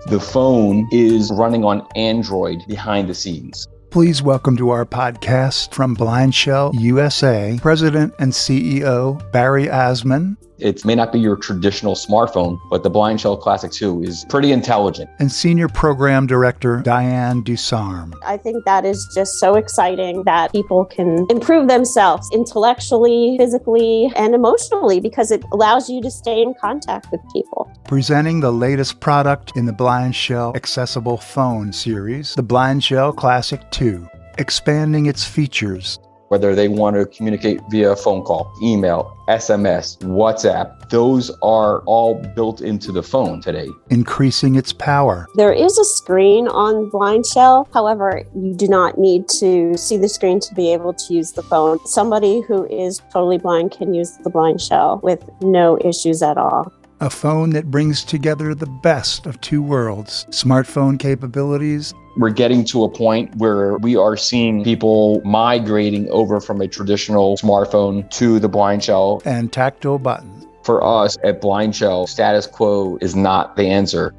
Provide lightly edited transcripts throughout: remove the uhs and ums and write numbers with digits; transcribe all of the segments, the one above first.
The phone is running on Android behind the scenes. Please welcome to our podcast from BlindShell USA, President and CEO Barry Asman. It may not be your traditional smartphone, but the BlindShell Classic 2 is pretty intelligent. And Senior Program Director Diane Dussarme. I think that is just so exciting that people can improve themselves intellectually, physically, and emotionally because it allows you to stay in contact with people. Presenting the latest product in the BlindShell Accessible Phone series, the BlindShell Classic 2, expanding its features. Whether they want to communicate via phone call, email, SMS, WhatsApp, those are all built into the phone today. Increasing its power. There is a screen on BlindShell. However, you do not need to see the screen to be able to use the phone. Somebody who is totally blind can use the BlindShell with no issues at all. A phone that brings together the best of two worlds, smartphone capabilities. We're getting to a point where we are seeing people migrating over from a traditional smartphone to the BlindShell. And tactile buttons. For us at BlindShell, status quo is not the answer.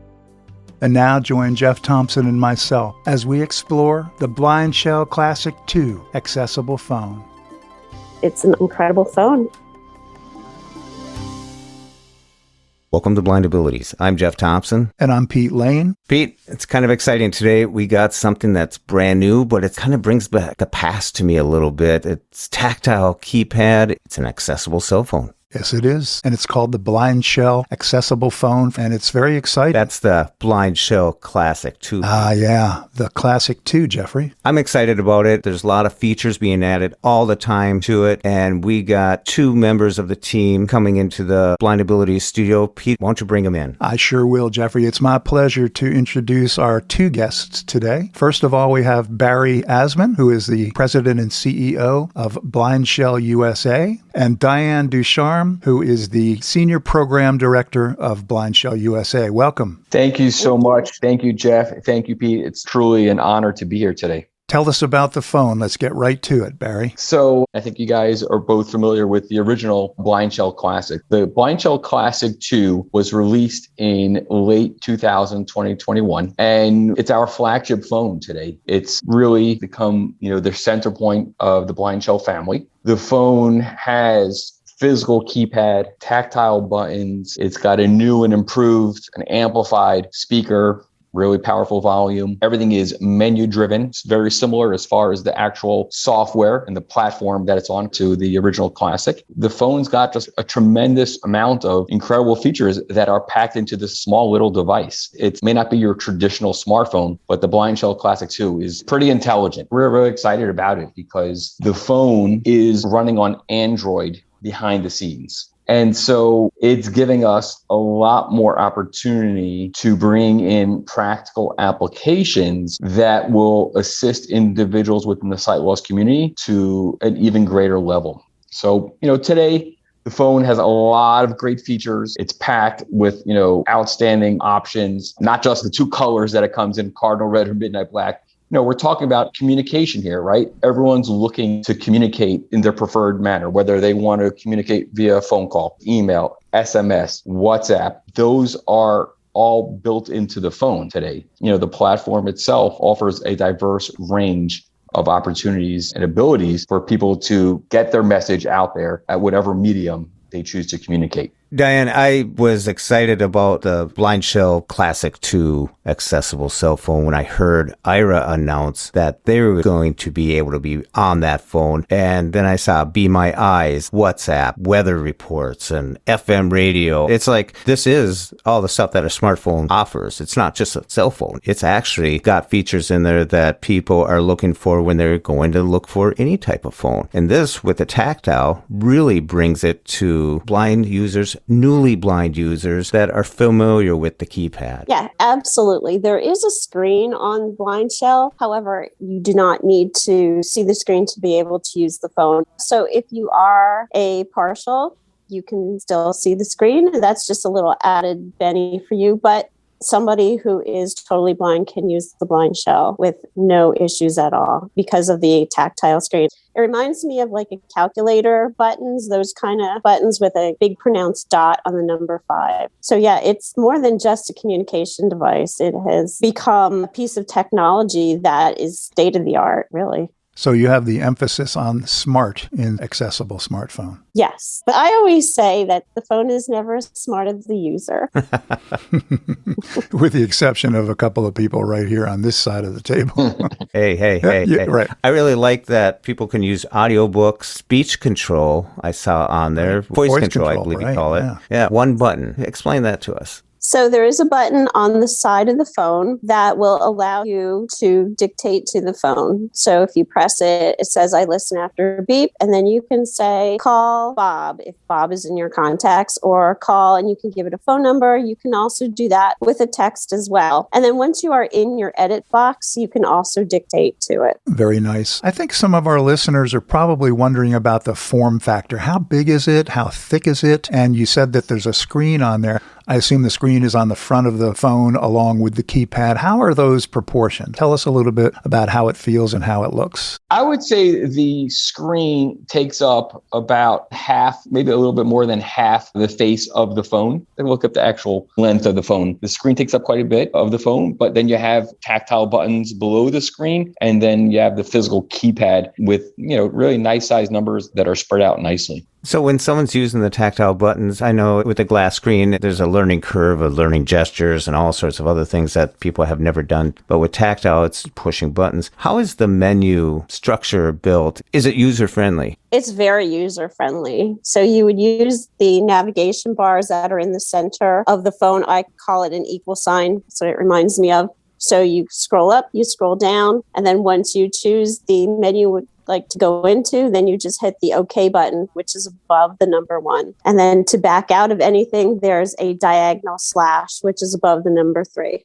And now join Jeff Thompson and myself as we explore the BlindShell Classic 2 accessible phone. It's an incredible phone. Welcome to Blind Abilities. I'm Jeff Thompson. And I'm Pete Lane. Pete, it's kind of exciting today. We got something that's brand new, but it kind of brings back the past to me a little bit. It's tactile keypad. It's an accessible cell phone. Yes, it is. And it's called the BlindShell Accessible Phone, and it's very exciting. That's the BlindShell Classic 2. Yeah, the Classic 2, Jeffrey. I'm excited about it. There's a lot of features being added all the time to it, and we got two members of the team coming into the Blind Abilities studio. Pete, why don't you bring them in? I sure will, Jeffrey. It's my pleasure to introduce our two guests today. First of all, we have Barry Asman, who is the President and CEO of BlindShell USA, and Diane Dussarme, who is the Senior Program Director of BlindShell USA. Welcome. Thank you so much. Thank you, Jeff. Thank you, Pete. It's truly an honor to be here today. Tell us about the phone. Let's get right to it, Barry. So I think you guys are both familiar with the original BlindShell Classic. The BlindShell Classic 2 was released in late 2021, and it's our flagship phone today. It's really become, the center point of the BlindShell family. The phone has physical keypad, tactile buttons. It's got a new and improved and amplified speaker, really powerful volume. Everything is menu driven. It's very similar as far as the actual software and the platform that it's on to the original Classic. The phone's got just a tremendous amount of incredible features that are packed into this small little device. It may not be your traditional smartphone, but the BlindShell Classic 2 is pretty intelligent. We're really excited about it because the phone is running on Android behind the scenes. And so it's giving us a lot more opportunity to bring in practical applications that will assist individuals within the sight loss community to an even greater level. So, today the phone has a lot of great features. It's packed with, outstanding options, not just the two colors that it comes in, cardinal red or midnight black. We're talking about communication here, right? Everyone's looking to communicate in their preferred manner, whether they want to communicate via phone call, email, SMS, WhatsApp. Those are all built into the phone today. The platform itself offers a diverse range of opportunities and abilities for people to get their message out there at whatever medium they choose to communicate. Diane, I was excited about the BlindShell Classic 2 accessible cell phone when I heard Ira announce that they were going to be able to be on that phone. And then I saw Be My Eyes, WhatsApp, weather reports, and FM radio. It's like this is all the stuff that a smartphone offers. It's not just a cell phone. It's actually got features in there that people are looking for when they're going to look for any type of phone. And this, with the tactile, really brings it to blind users, newly blind users that are familiar with the keypad. Yeah, absolutely. There is a screen on BlindShell. However, you do not need to see the screen to be able to use the phone. So if you are a partial, you can still see the screen. That's just a little added Benny for you. But somebody who is totally blind can use the BlindShell with no issues at all because of the tactile screen. It reminds me of like a calculator buttons, those kind of buttons with a big pronounced dot on the number 5. So yeah, it's more than just a communication device. It has become a piece of technology that is state of the art, really. So you have the emphasis on smart in accessible smartphone. Yes. But I always say that the phone is never as smart as the user. With the exception of a couple of people right here on this side of the table. Hey. Right. I really like that people can use audiobooks, speech control, I saw on there. Voice control, I believe you call it. Yeah, one button. Explain that to us. So there is a button on the side of the phone that will allow you to dictate to the phone. So if you press it, it says, I listen after a beep. And then you can say, call Bob, if Bob is in your contacts, or call, and you can give it a phone number. You can also do that with a text as well. And then once you are in your edit box, you can also dictate to it. Very nice. I think some of our listeners are probably wondering about the form factor. How big is it? How thick is it? And you said that there's a screen on there. I assume the screen is on the front of the phone along with the keypad. How are those proportioned? Tell us a little bit about how it feels and how it looks. I would say the screen takes up about half, maybe a little bit more than half the face of the phone. Then look up the actual length of the phone. The screen takes up quite a bit of the phone, but then you have tactile buttons below the screen, and then you have the physical keypad with, really nice size numbers that are spread out nicely. So when someone's using the tactile buttons, I know with the glass screen, there's a learning curve of learning gestures and all sorts of other things that people have never done. But with tactile, it's pushing buttons. How is the menu structure built? Is it user-friendly? It's very user-friendly. So you would use the navigation bars that are in the center of the phone. I call it an equal sign, so it reminds me of. So you scroll up, you scroll down, and then once you choose the menu would like to go into, then you just hit the OK button, which is above the number 1. And then to back out of anything, there's a diagonal slash, which is above the number 3.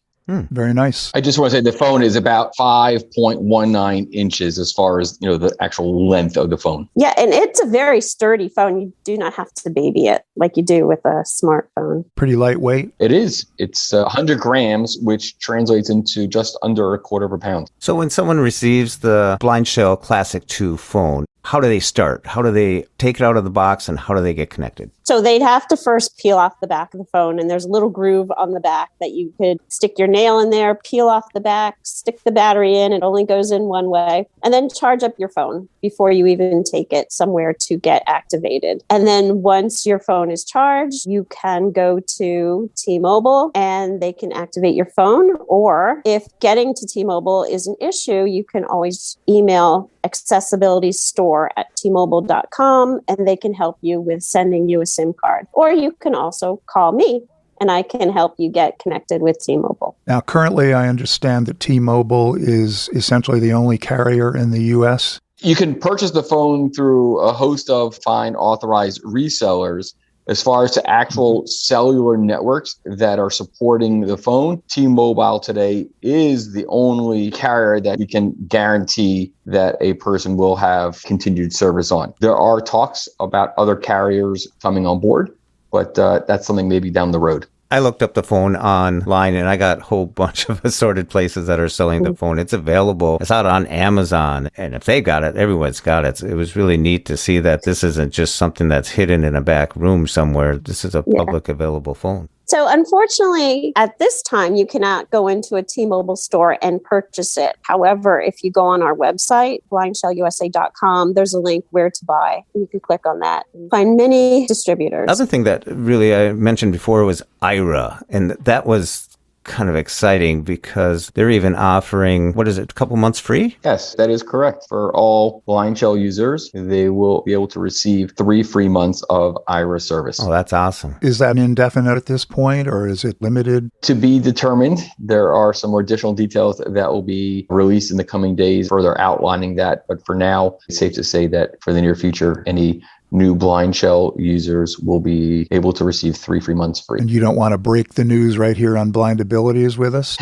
Very nice. I just want to say the phone is about 5.19 inches as far as, the actual length of the phone. Yeah, and it's a very sturdy phone. You do not have to baby it like you do with a smartphone. Pretty lightweight. It is. It's 100 grams, which translates into just under a quarter of a pound. So when someone receives the BlindShell Classic 2 phone, how do they start? How do they take it out of the box, and how do they get connected? So they'd have to first peel off the back of the phone, and there's a little groove on the back that you could stick your nail in there, peel off the back, stick the battery in. It only goes in one way, and then charge up your phone before you even take it somewhere to get activated. And then once your phone is charged, you can go to T-Mobile and they can activate your phone. Or if getting to T-Mobile is an issue, you can always email accessibilitystore@tmobile.com and they can help you with sending you a SIM card. Or you can also call me and I can help you get connected with T-Mobile. Now, currently, I understand that T-Mobile is essentially the only carrier in the U.S. You can purchase the phone through a host of fine authorized resellers. As far as to actual cellular networks that are supporting the phone, T-Mobile today is the only carrier that we can guarantee that a person will have continued service on. There are talks about other carriers coming on board, but that's something maybe down the road. I looked up the phone online and I got a whole bunch of assorted places that are selling the phone. It's available. It's out on Amazon. And if they got it, everyone's got it. It was really neat to see that this isn't just something that's hidden in a back room somewhere. This is a public available phone. So unfortunately, at this time, you cannot go into a T-Mobile store and purchase it. However, if you go on our website, blindshellusa.com, there's a link where to buy. And you can click on that and find many distributors. Other thing that really I mentioned before was IRA. And that was kind of exciting because they're even offering, a couple months free? Yes, that is correct. For all BlindShell users, they will be able to receive 3 free months of IRA service. Oh, that's awesome. Is that indefinite at this point, or is it limited? To be determined. There are some more additional details that will be released in the coming days, further outlining that. But for now, it's safe to say that for the near future, any new BlindShell users will be able to receive 3 free months free. And you don't want to break the news right here on Blind Abilities with us?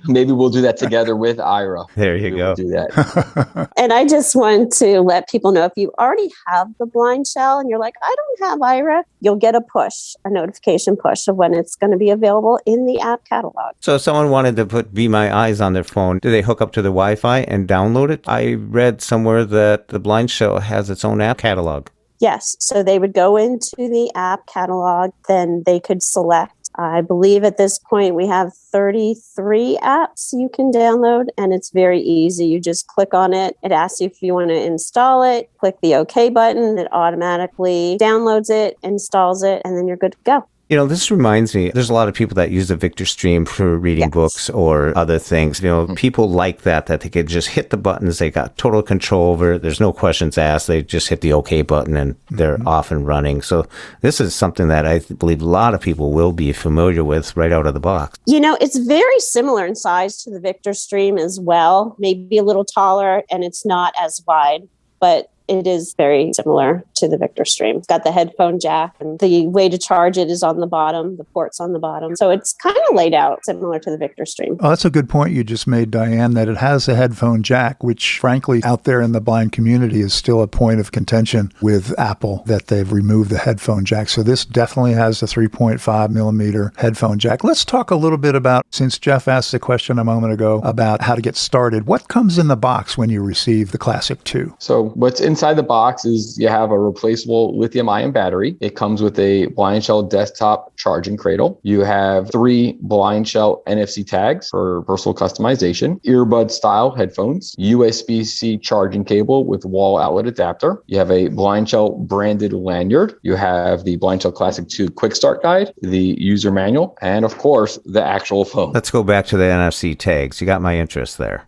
Maybe we'll do that together with Ira. There you go. We'll do that. And I just want to let people know, if you already have the BlindShell and you're like, I don't have Ira, you'll get a notification push of when it's going to be available in the app catalog. So if someone wanted to put Be My Eyes on their phone, do they hook up to the Wi-Fi and download it? I read somewhere that the BlindShell has its own app catalog. Yes. So they would go into the app catalog, then they could select. I believe at this point we have 33 apps you can download, and it's very easy. You just click on it. It asks you if you want to install it. Click the OK button. It automatically downloads it, installs it, and then you're good to go. You know, this reminds me, there's a lot of people that use the Victor Stream for reading books or other things. You know, people like that they could just hit the buttons. They got total control over it. There's no questions asked. They just hit the OK button and they're off and running. So this is something that I believe a lot of people will be familiar with right out of the box. You know, it's very similar in size to the Victor Stream as well, maybe a little taller, and it's not as wide, but it is very similar to the Victor Stream. It's got the headphone jack, and the way to charge it is on the bottom, the port's on the bottom. So it's kind of laid out similar to the Victor Stream. Oh, that's a good point you just made, Diane, that it has a headphone jack, which frankly out there in the blind community is still a point of contention with Apple, that they've removed the headphone jack. So this definitely has a 3.5 millimeter headphone jack. Let's talk a little bit about, since Jeff asked the question a moment ago about how to get started, what comes in the box when you receive the Classic 2? So what's inside the box is you have a replaceable lithium-ion battery. It comes with a BlindShell desktop charging cradle. You have 3 BlindShell NFC tags for personal customization, earbud-style headphones, USB-C charging cable with wall outlet adapter. You have a BlindShell branded lanyard. You have the BlindShell Classic 2 Quick Start Guide, the user manual, and of course, the actual phone. Let's go back to the NFC tags. You got my interest there.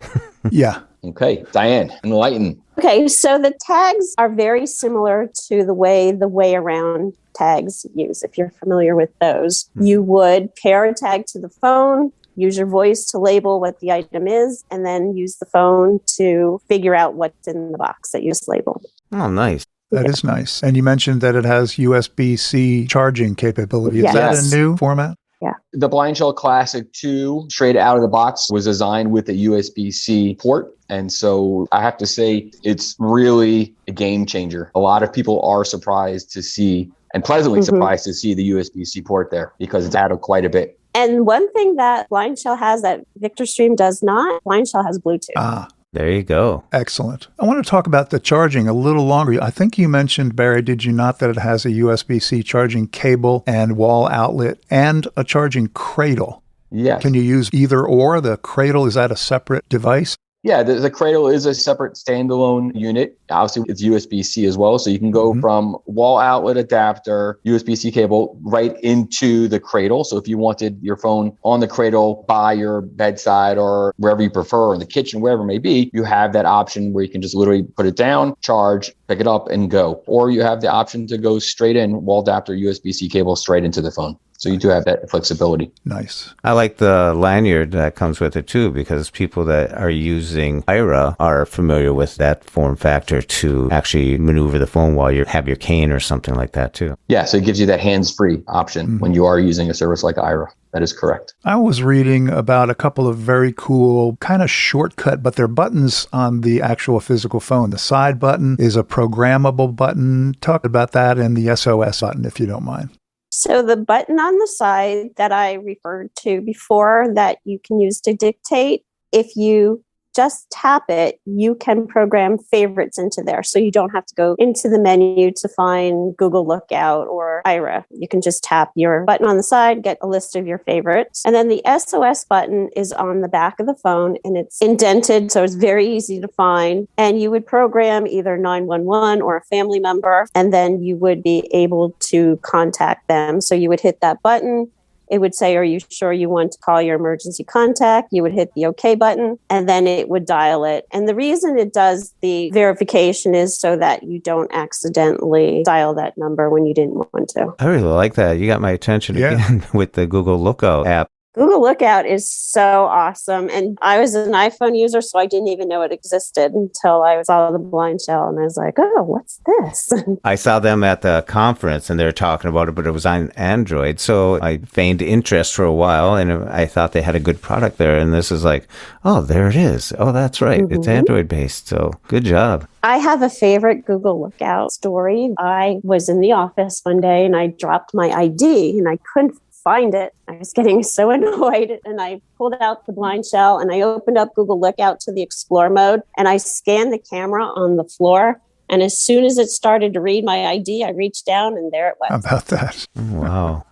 Yeah. Okay, Diane, enlighten. Okay, so the tags are very similar to the way around tags use. If you're familiar with those, you would pair a tag to the phone, use your voice to label what the item is, and then use the phone to figure out what's in the box that you just labeled. Oh, nice. That is nice. And you mentioned that it has USB-C charging capability. Is Yes. that a new format? Yeah. The BlindShell Classic 2, straight out of the box, was designed with a USB-C port. And so I have to say, it's really a game changer. A lot of people are surprised to see, and pleasantly surprised to see, the USB-C port there, because it's added quite a bit. And one thing that BlindShell has that Victor Stream does not, BlindShell has Bluetooth. Ah, there you go. excellent. I want to talk about the charging a little longer. I think you mentioned, Barry, did you not, that it has a USB-C charging cable and wall outlet and a charging cradle? Yes. Can you use either or? The cradle, is that a separate device? Yeah, the cradle is a separate standalone unit. Obviously, it's USB-C as well. So you can go from wall outlet adapter, USB-C cable, right into the cradle. So if you wanted your phone on the cradle by your bedside or wherever you prefer, in the kitchen, wherever it may be, you have that option where you can just literally put it down, charge, pick it up, and go. Or you have the option to go straight in, wall adapter, USB-C cable, straight into the phone. So you do have that flexibility. Nice. I like the lanyard that comes with it too, because people that are using Ira are familiar with that form factor to actually maneuver the phone while you have your cane or something like that too. Yeah, so it gives you that hands-free option when you are using a service like Ira. That is correct. I was reading about a couple of very cool kind of shortcut, but they're buttons on the actual physical phone. The side button is a programmable button. Talk about that, and the SOS button, if you don't mind. So the button on the side that I referred to before that you can use to dictate, if you just tap it, you can program favorites into there. So you don't have to go into the menu to find Google Lookout or Ira. You can just tap your button on the side, get a list of your favorites. And then the SOS button is on the back of the phone, and it's indented, so it's very easy to find. And you would program either 911 or a family member, and then you would be able to contact them. So you would hit that button. It would say, are you sure you want to call your emergency contact? You would hit the OK button, and then it would dial it. And the reason it does the verification is so that you don't accidentally dial that number when you didn't want to. I really like that. You got my attention again with the Google Lookout app. Google Lookout is so awesome. And I was an iPhone user, so I didn't even know it existed until I saw the BlindShell. And I was like, oh, what's this? I saw them at the conference and they were talking about it, but it was on Android. So I feigned interest for a while and I thought they had a good product there. And this is like, oh, there it is. Oh, that's right. It's Android based. So good job. I have a favorite Google Lookout story. I was in the office one day and I dropped my ID and I couldn't find it. I was getting so annoyed and I pulled out the BlindShell and I opened up Google Lookout to the Explore mode and I scanned the camera on the floor. And as soon as it started to read my ID, I reached down and there it was. How about that? Wow.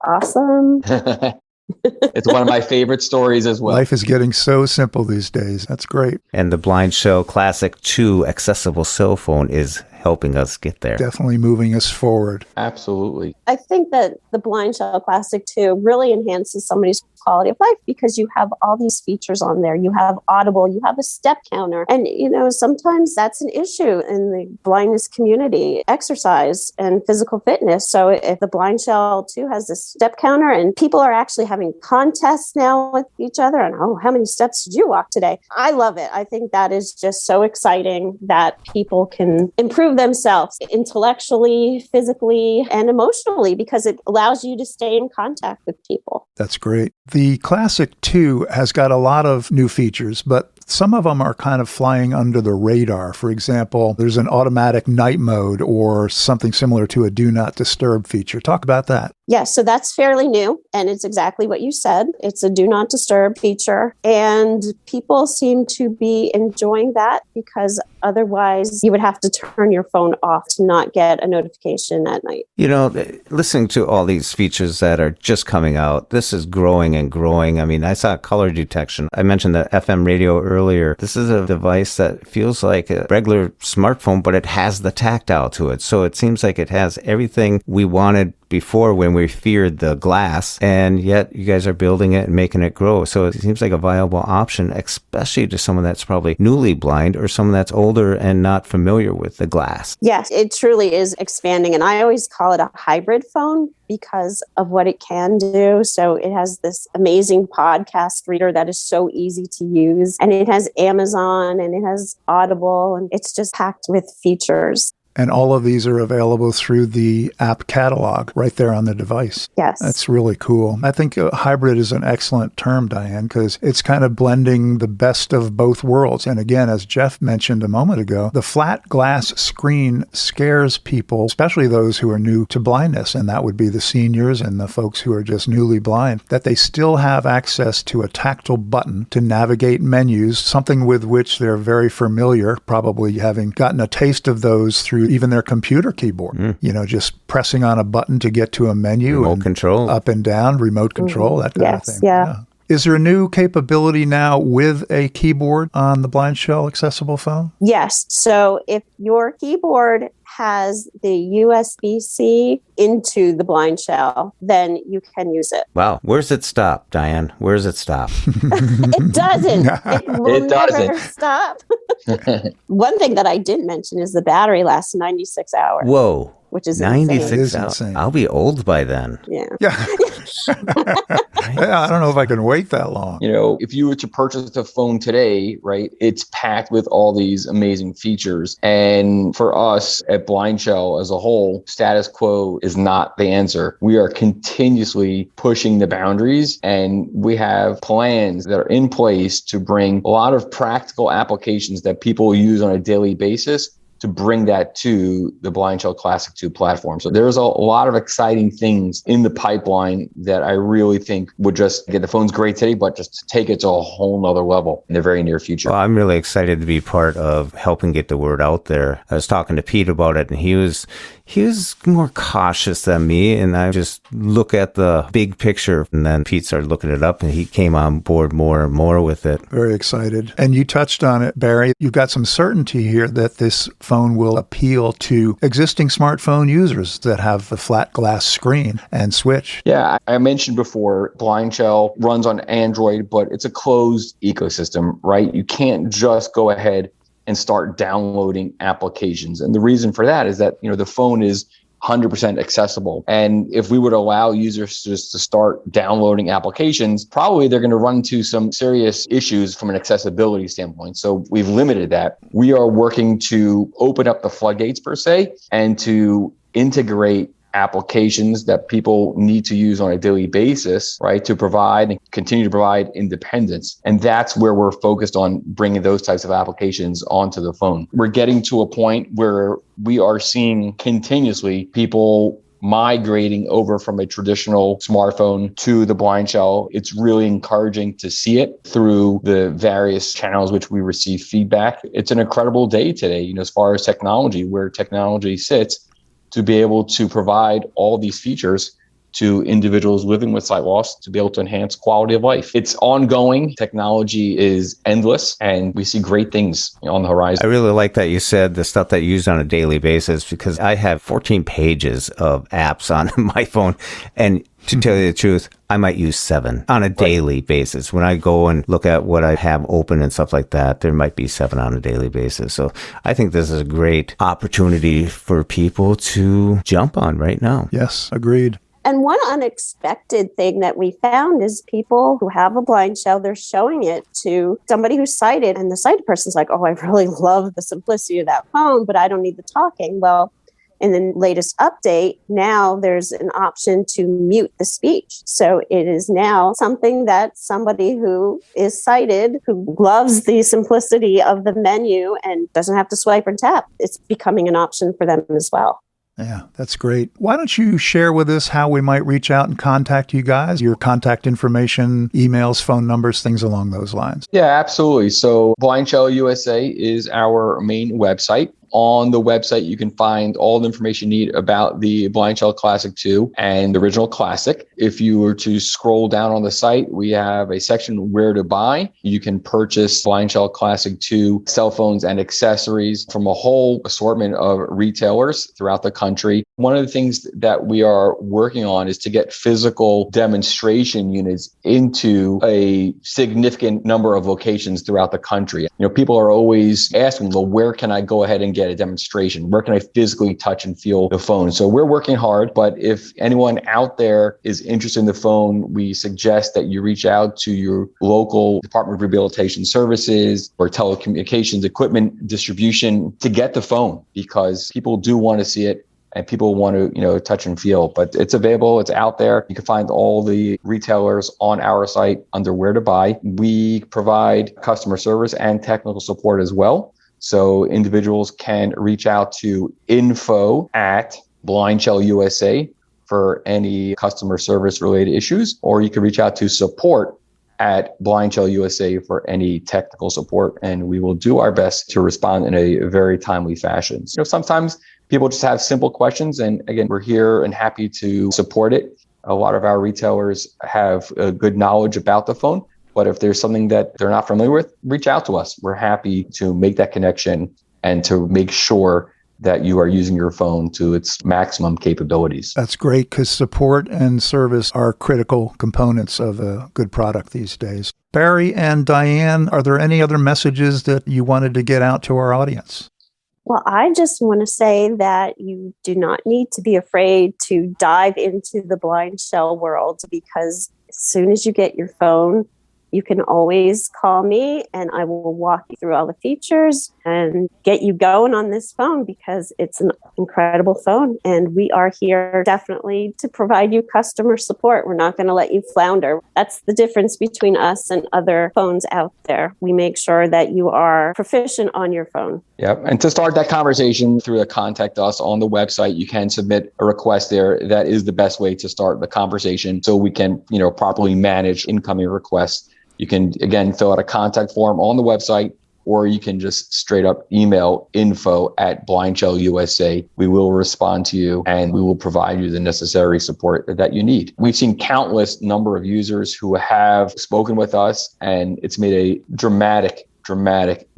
Awesome. It's one of my favorite stories as well. Life is getting so simple these days. That's great. And the BlindShell Classic 2 accessible cell phone is helping us get there. Definitely moving us forward. Absolutely. I think that the BlindShell Classic 2 really enhances somebody's quality of life because you have all these features on there. You have Audible, you have a step counter. And, sometimes that's an issue in the blindness community, exercise and physical fitness. So if the BlindShell 2 has this step counter and people are actually having contests now with each other and, how many steps did you walk today? I love it. I think that is just so exciting that people can improve themselves intellectually, physically, and emotionally because it allows you to stay in contact with people. That's great. The Classic 2 has got a lot of new features, but some of them are kind of flying under the radar. For example, there's an automatic night mode or something similar to a do not disturb feature. Talk about that. Yes, so that's fairly new, and it's exactly what you said. It's a do not disturb feature, and people seem to be enjoying that because otherwise you would have to turn your phone off to not get a notification at night. Listening to all these features that are just coming out, this is growing and growing. I mean, I saw color detection. I mentioned the FM radio earlier. This is a device that feels like a regular smartphone, but it has the tactile to it. So it seems like it has everything we wanted before when we feared the glass, and yet you guys are building it and making it grow. So it seems like a viable option, especially to someone that's probably newly blind or someone that's older and not familiar with the glass. Yes, it truly is expanding. And I always call it a hybrid phone because of what it can do. So it has this amazing podcast reader that is so easy to use. And it has Amazon and it has Audible, and it's just packed with features. And all of these are available through the app catalog right there on the device. Yes. That's really cool. I think hybrid is an excellent term, Diane, because it's kind of blending the best of both worlds. And again, as Jeff mentioned a moment ago, the flat glass screen scares people, especially those who are new to blindness. And that would be the seniors and the folks who are just newly blind, that they still have access to a tactile button to navigate menus, something with which they're very familiar, probably having gotten a taste of those through even their computer keyboard, just pressing on a button to get to a menu. Remote control. Up and down, remote control, that kind of thing. Yeah. Is there a new capability now with a keyboard on the BlindShell accessible phone? Yes. So if your keyboard has the USB-C into the BlindShell, then you can use it. Wow. Where's it stop, Diane? Where's it stop? It doesn't. It will never doesn't. stop. One thing that I didn't mention is the battery lasts 96 hours. Whoa. Which is 96 hours. Insane. I'll be old by then. Yeah. I don't know if I can wait that long. If you were to purchase a phone today, right, it's packed with all these amazing features. And for us at BlindShell as a whole, status quo is not the answer. We are continuously pushing the boundaries, and we have plans that are in place to bring a lot of practical applications that people use on a daily basis to bring that to the BlindShell Classic 2 platform. So there's a lot of exciting things in the pipeline that I really think would just get the phone's great today, but just to take it to a whole nother level in the very near future. Well, I'm really excited to be part of helping get the word out there. I was talking to Pete about it, and he was more cautious than me, and I just look at the big picture, and then Pete started looking it up, and he came on board more and more with it. Very excited. And you touched on it, Barry. You've got some certainty here that this phone will appeal to existing smartphone users that have the flat glass screen and switch. Yeah, I mentioned before, BlindShell runs on Android, but it's a closed ecosystem, right? You can't just go ahead and start downloading applications. And the reason for that is that, the phone is 100% accessible. And if we would allow users just to start downloading applications, probably they're going to run into some serious issues from an accessibility standpoint. So we've limited that. We are working to open up the floodgates per se and to integrate applications that people need to use on a daily basis, right, to provide and continue to provide independence. And that's where we're focused on bringing those types of applications onto the phone. We're getting to a point where we are seeing continuously people migrating over from a traditional smartphone to the BlindShell. It's really encouraging to see it through the various channels which we receive feedback. It's an incredible day today, as far as technology, where technology sits, to be able to provide all these features to individuals living with sight loss to be able to enhance quality of life. It's ongoing. Technology is endless, and we see great things on the horizon. I really like that you said the stuff that you use on a daily basis, because I have 14 pages of apps on my phone, and to tell you the truth, I might use 7 on a daily basis. When I go and look at what I have open and stuff like that, there might be 7 on a daily basis. So I think this is a great opportunity for people to jump on right now. Yes, agreed. And one unexpected thing that we found is people who have a BlindShell, they're showing it to somebody who's sighted, and the sighted person's like, oh, I really love the simplicity of that phone, but I don't need the talking. Well, in the latest update, now there's an option to mute the speech. So it is now something that somebody who is sighted, who loves the simplicity of the menu and doesn't have to swipe and tap, it's becoming an option for them as well. Yeah, that's great. Why don't you share with us how we might reach out and contact you guys, your contact information, emails, phone numbers, things along those lines? Yeah, absolutely. So BlindShell USA is our main website. On the website, you can find all the information you need about the BlindShell Classic 2 and the original Classic. If you were to scroll down on the site, we have a section where to buy. You can purchase BlindShell Classic 2 cell phones and accessories from a whole assortment of retailers throughout the country. One of the things that we are working on is to get physical demonstration units into a significant number of locations throughout the country. People are always asking, well, where can I go ahead and get a demonstration? Where can I physically touch and feel the phone? So we're working hard, but if anyone out there is interested in the phone, we suggest that you reach out to your local Department of Rehabilitation Services or telecommunications equipment distribution to get the phone, because people do want to see it and people want to, touch and feel. But it's available. It's out there. You can find all the retailers on our site under where to buy. We provide customer service and technical support as well. So individuals can reach out to info@BlindShell USA for any customer service related issues, or you can reach out to support@BlindShell USA for any technical support, and we will do our best to respond in a very timely fashion. Sometimes people just have simple questions, and again, we're here and happy to support it. A lot of our retailers have a good knowledge about the phone, but if there's something that they're not familiar with, reach out to us. We're happy to make that connection and to make sure that you are using your phone to its maximum capabilities. That's great, because support and service are critical components of a good product these days. Barry and Diane, are there any other messages that you wanted to get out to our audience? Well, I just want to say that you do not need to be afraid to dive into the BlindShell world, because as soon as you get your phone, you can always call me and I will walk you through all the features and get you going on this phone, because it's an incredible phone. And we are here definitely to provide you customer support. We're not going to let you flounder. That's the difference between us and other phones out there. We make sure that you are proficient on your phone. Yep. And to start that conversation through the contact us on the website, you can submit a request there. That is the best way to start the conversation so we can, properly manage incoming requests. You can, again, fill out a contact form on the website, or you can just straight up email info@BlindShell USA. We will respond to you and we will provide you the necessary support that you need. We've seen countless number of users who have spoken with us, and it's made a dramatic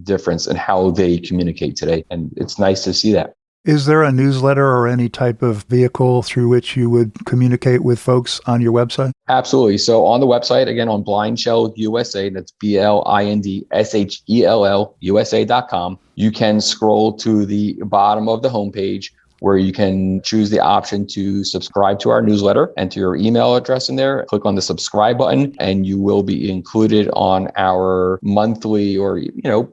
difference in how they communicate today. And it's nice to see that. Is there a newsletter or any type of vehicle through which you would communicate with folks on your website? Absolutely. So on the website, again, on BlindShell USA, that's BlindShell USA.com, you can scroll to the bottom of the homepage where you can choose the option to subscribe to our newsletter, enter your email address in there, click on the subscribe button, and you will be included on our monthly, or,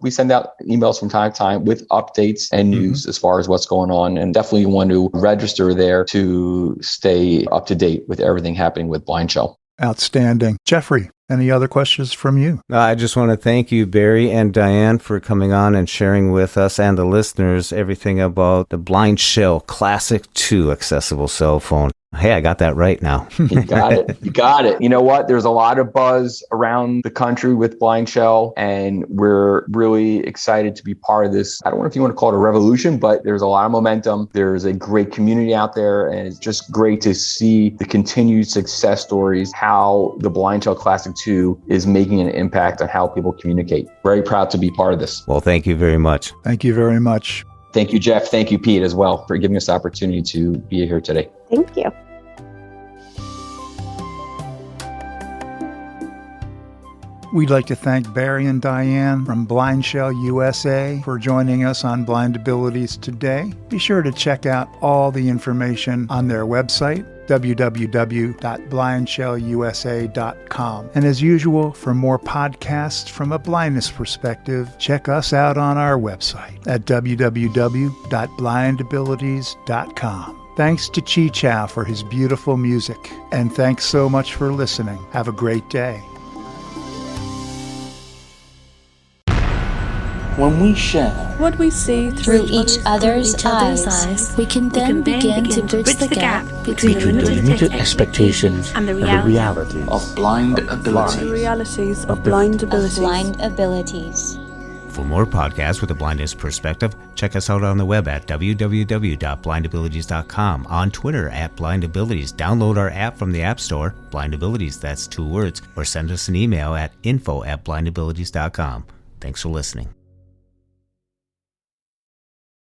we send out emails from time to time with updates and news as far as what's going on. And definitely want to register there to stay up to date with everything happening with BlindShell. Outstanding. Jeffrey, any other questions from you? I just want to thank you, Barry and Diane, for coming on and sharing with us and the listeners everything about the BlindShell Classic 2 accessible cell phone. Hey, I got that right now. You got it. You got it. You know what? There's a lot of buzz around the country with BlindShell, and we're really excited to be part of this. I don't know if you want to call it a revolution, but there's a lot of momentum. There's a great community out there, and it's just great to see the continued success stories, how the BlindShell Classic 2 is making an impact on how people communicate. Very proud to be part of this. Well, thank you very much. Thank you very much. Thank you, Jeff. Thank you, Pete, as well, for giving us the opportunity to be here today. Thank you. We'd like to thank Barry and Diane from BlindShell USA for joining us on Blind Abilities today. Be sure to check out all the information on their website, www.blindshellusa.com. And as usual, for more podcasts from a blindness perspective, check us out on our website at www.blindabilities.com. Thanks to Chi Chow for his beautiful music. And thanks so much for listening. Have a great day. When we share what we see through each other's eyes, we can then begin to bridge the gap between the limited expectations and the reality of blind abilities. The realities of blind abilities. Blind abilities. For more podcasts with a blindness perspective, check us out on the web at www.blindabilities.com, on Twitter at blindabilities. Download our app from the App Store, blindabilities, that's 2 words, or send us an email at info@blindabilities.com. Thanks for listening.